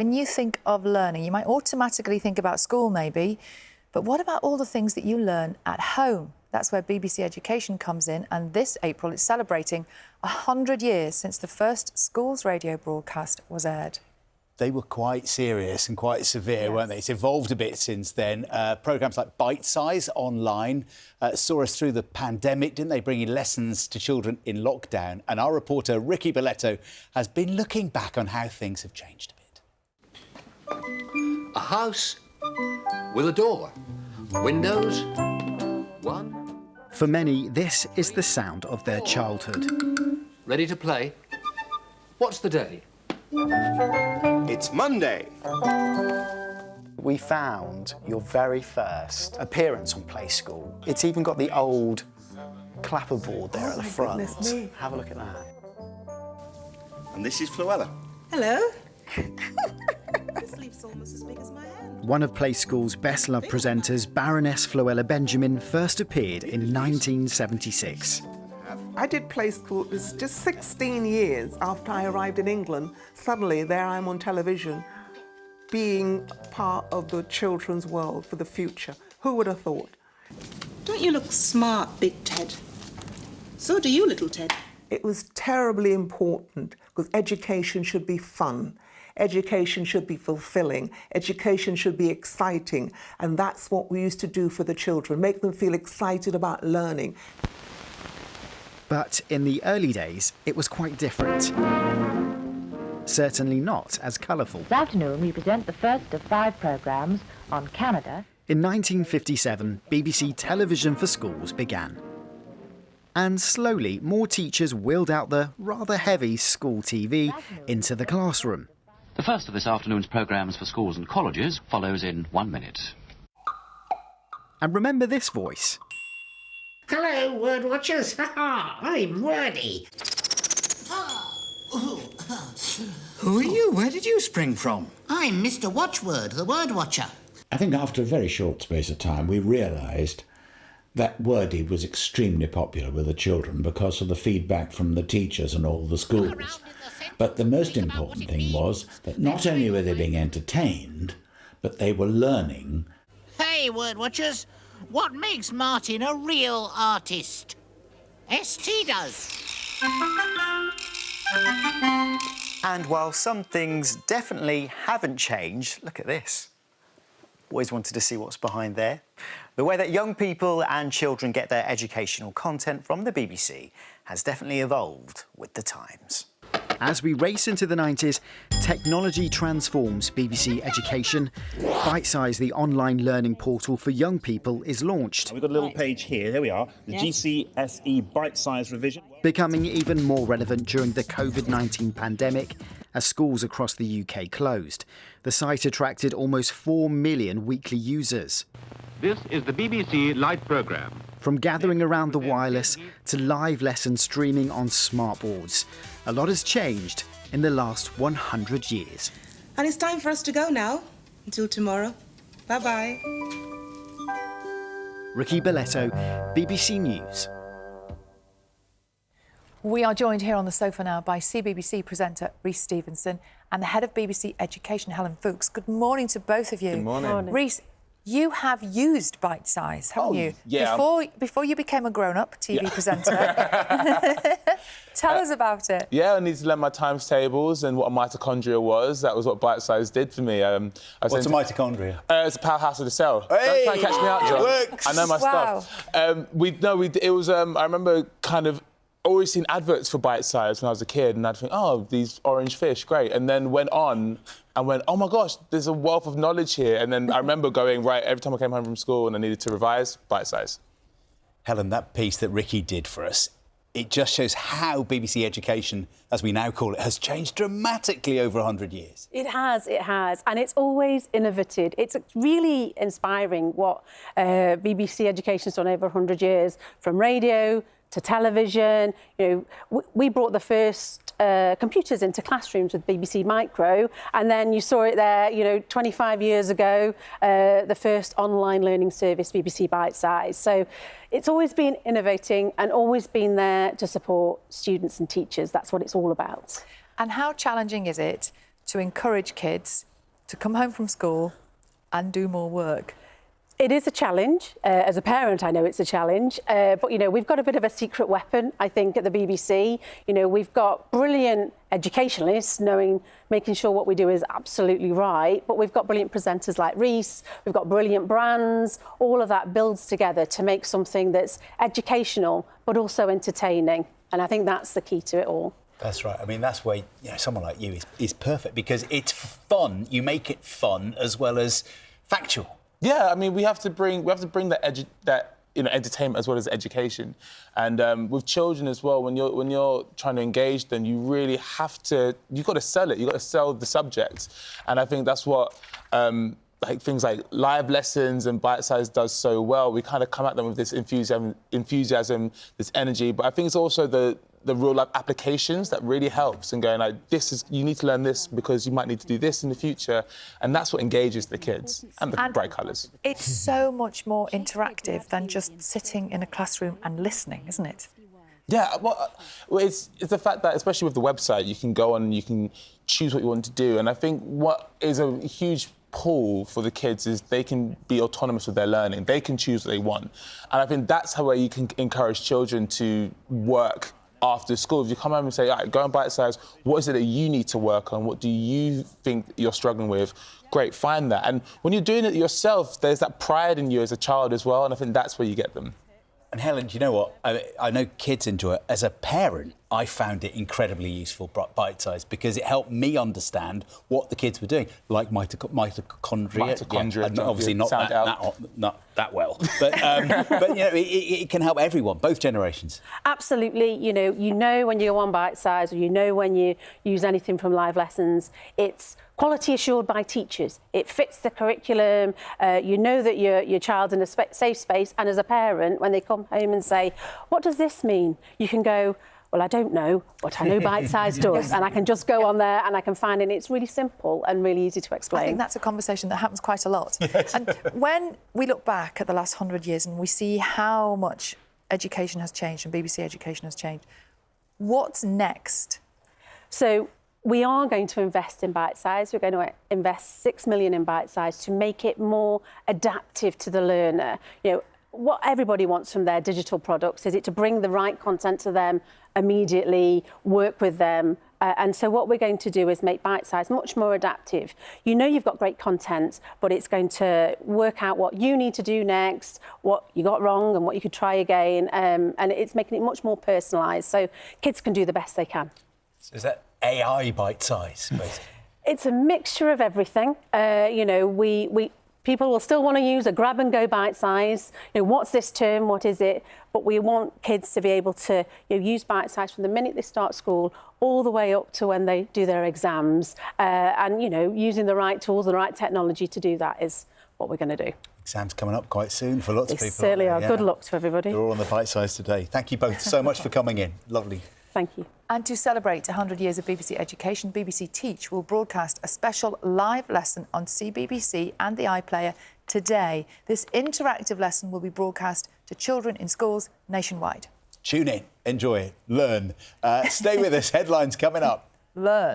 When you think of learning, you might automatically think about school maybe, but what about all the things that you learn at home? That's where BBC Education comes in, and this April it's celebrating 100 years since the first schools radio broadcast was aired. They were quite serious and quite severe, weren't they? It's evolved a bit since then. Programmes like Bite Size online saw us through the pandemic, didn't they? Bringing lessons to children in lockdown. And our reporter, Rhys, has been looking back on how things have changed a bit. A house with a door. Windows. One. For many, this is the sound of their childhood. Ready to play? What's the day? It's Monday. We found your very first appearance on Play School. It's even got the old clapperboard there at the front. Have a look at that. And this is Fluella. Hello. This leaf's almost as big as my hand. One of Play School's best-loved presenters, Baroness Fluella Benjamin, first appeared in 1976. I did Play School. It was just 16 years after I arrived in England. Suddenly, there I am on television, being part of the children's world for the future. Who would have thought? Don't you look smart, Big Ted? So do you, Little Ted. It was terribly important because education should be fun. Education should be fulfilling. Education should be exciting. And that's what we used to do for the children, make them feel excited about learning. But in the early days, it was quite different. Certainly not as colourful. This afternoon, we present the first of 5 programmes on Canada. In 1957, BBC Television for Schools began. And slowly, more teachers wheeled out the rather heavy school TV into the classroom. The first of this afternoon's programmes for schools and colleges follows in 1 minute. And remember this voice? Hello, Word Watchers. I'm Wordy. Who are you? Where did you spring from? I'm Mr. Watchword, the Word Watcher. I think after a very short space of time, we realised that Wordy was extremely popular with the children because of the feedback from the teachers and all the schools. But the most important thing was that not only were they being entertained, but they were learning. Hey, Word Watchers. What makes Martin a real artist? ST does. And while some things definitely haven't changed, look at this. Always wanted to see what's behind there. The way that young people and children get their educational content from the BBC has definitely evolved with the times. As we race into the 90s, technology transforms BBC Education. Bite Size, the online learning portal for young people, is launched. We've got a little page here, there we are, the GCSE Bite Size revision. Becoming even more relevant during the COVID-19 pandemic as schools across the UK closed. The site attracted almost 4 million weekly users. This is the BBC Lite programme. From gathering around the wireless to live lesson streaming on smartboards, a lot has changed in the last 100 years. And it's time for us to go now. Until tomorrow. Bye-bye. Rhys, BBC News. We are joined here on the sofa now by CBBC presenter Rhys Stephenson and the head of BBC Education, Helen Foulkes. Good morning to both of you. Good morning. Rhys, you have used Bite Size, haven't you? Yeah. Before you became a grown-up TV presenter. Tell us about it. Yeah, I needed to learn my times tables and what a mitochondria was. That was what Bite Size did for me. What's a mitochondria? It's a powerhouse of the cell. Hey! Don't try and catch me out, John. It works. I know my stuff. It was, I remember kind of always seen adverts for Bite Size when I was a kid, and I'd think, oh, these orange fish, great. And then went on and went, oh my gosh, there's a wealth of knowledge here. And then I remember going, right, every time I came home from school and I needed to revise, Bite Size. Helen, that piece that Ricky did for us, it just shows how BBC Education, as we now call it, has changed dramatically over 100 years. It has, and it's always innovated. It's really inspiring what BBC Education's done over 100 years, from radio to television. You know, we brought the first computers into classrooms with BBC Micro, and then you saw it there, you know, 25 years ago, the first online learning service, BBC Bite Size. So it's always been innovating and always been there to support students and teachers. That's what it's all about. And how challenging is it to encourage kids to come home from school and do more work? It is a challenge. As a parent, I know it's a challenge. But, you know, we've got a bit of a secret weapon, I think, at the BBC. You know, we've got brilliant educationalists making sure what we do is absolutely right. But we've got brilliant presenters like Rhys. We've got brilliant brands. All of that builds together to make something that's educational, but also entertaining. And I think that's the key to it all. That's right. I mean, that's where someone like you is perfect, because it's fun. You make it fun as well as factual. Yeah, I mean, we have to bring that entertainment as well as education, and with children as well. When you're trying to engage them, you really you've got to sell it. You've got to sell the subject, and I think that's what like things like live lessons and Bite Size does so well. We kind of come at them with this enthusiasm, this energy, but I think it's also the real life applications that really helps, and going like, you need to learn this because you might need to do this in the future, and that's what engages the kids, and the bright colours. It's so much more interactive than just sitting in a classroom and listening, isn't it? Yeah, well, it's the fact that, especially with the website, you can go on and you can choose what you want to do, and I think what is a huge pull for the kids is they can be autonomous with their learning. They can choose what they want, and I think that's how you can encourage children to work after school. If you come home and say, all right, go and Bite Size, what is it that you need to work on? What do you think you're struggling with? Great, find that. And when you're doing it yourself, there's that pride in you as a child as well, and I think that's where you get them. And Helen, do you know what? I know kids enjoy it. As a parent, I found it incredibly useful, Bite Size, because it helped me understand what the kids were doing, like mitochondria. Mitochondria, yeah, obviously not that well, but it can help everyone, both generations. Absolutely. You know when you go on Bite Size, or you know when you use anything from live lessons, it's quality assured by teachers. It fits the curriculum. You know that your child's in a safe space, and as a parent, when they come home and say, what does this mean? You can go, well, I don't know, but I know Bite Size does, and I can just go on there and I can find it. And it's really simple and really easy to explain. I think that's a conversation that happens quite a lot. Yes. And when we look back at the last 100 years and we see how much education has changed and BBC education has changed, what's next? So we are going to invest in Bite Size. We're going to invest £6 million in Bite Size to make it more adaptive to the learner. What everybody wants from their digital products is it to bring the right content to them immediately, work with them. And so what we're going to do is make Bite Size much more adaptive. You've got great content, but it's going to work out what you need to do next, what you got wrong and what you could try again. And it's making it much more personalised, so kids can do the best they can. So is that AI Bite Size, basically? It's a mixture of everything. People will still want to use a grab-and-go Bite Size. What's this term? What is it? But we want kids to be able to use Bite Size from the minute they start school all the way up to when they do their exams. And using the right tools and the right technology to do that is what we're going to do. Exams coming up quite soon for lots of people. They certainly are. Yeah. Good luck to everybody. They're all on the Bite Size today. Thank you both so much for coming in. Lovely. Thank you. And to celebrate 100 years of BBC education, BBC Teach will broadcast a special live lesson on CBBC and the iPlayer today. This interactive lesson will be broadcast to children in schools nationwide. Tune in, enjoy it, learn. Stay with us. Headlines coming up. Learn.